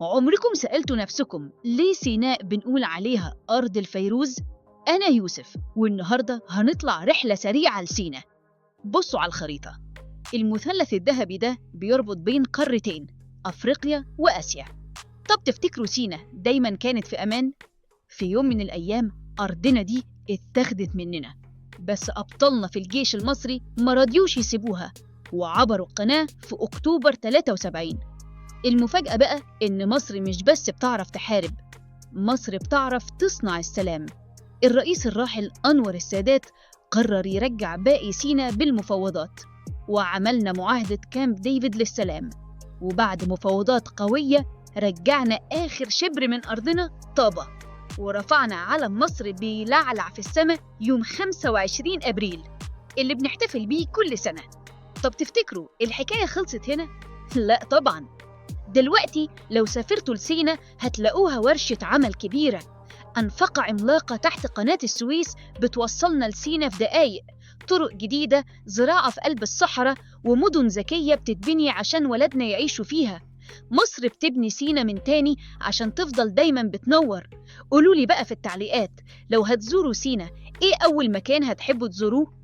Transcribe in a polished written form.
عمركم سألتوا نفسكم ليه سيناء بنقول عليها أرض الفيروز؟ أنا يوسف، والنهاردة هنطلع رحلة سريعة لسيناء. بصوا على الخريطة، المثلث الذهبي ده بيربط بين قارتين أفريقيا وآسيا. طب تفتكروا سيناء دايما كانت في أمان؟ في يوم من الأيام أرضنا دي اتاخدت مننا، بس أبطالنا في الجيش المصري ما رضيوش يسيبوها وعبروا القناة في أكتوبر 73. المفاجأة بقى إن مصر مش بس بتعرف تحارب، مصر بتعرف تصنع السلام. الرئيس الراحل أنور السادات قرر يرجع باقي سيناء بالمفاوضات، وعملنا معاهدة كامب ديفيد للسلام. وبعد مفاوضات قوية رجعنا آخر شبر من أرضنا طابة، ورفعنا علم مصر بيلعلع في السماء يوم 25 أبريل اللي بنحتفل بيه كل سنة. طب تفتكروا الحكاية خلصت هنا؟ لا طبعاً. دلوقتي لو سافرتوا لسيناء هتلاقوها ورشة عمل كبيرة، أنفقة عملاقة تحت قناة السويس بتوصلنا لسيناء في دقايق، طرق جديدة، زراعة في قلب الصحراء، ومدن ذكية بتتبني عشان ولادنا يعيشوا فيها. مصر بتبني سيناء من تاني عشان تفضل دايما بتنور. قولولي بقى في التعليقات، لو هتزوروا سيناء إيه أول مكان هتحبوا تزوروه؟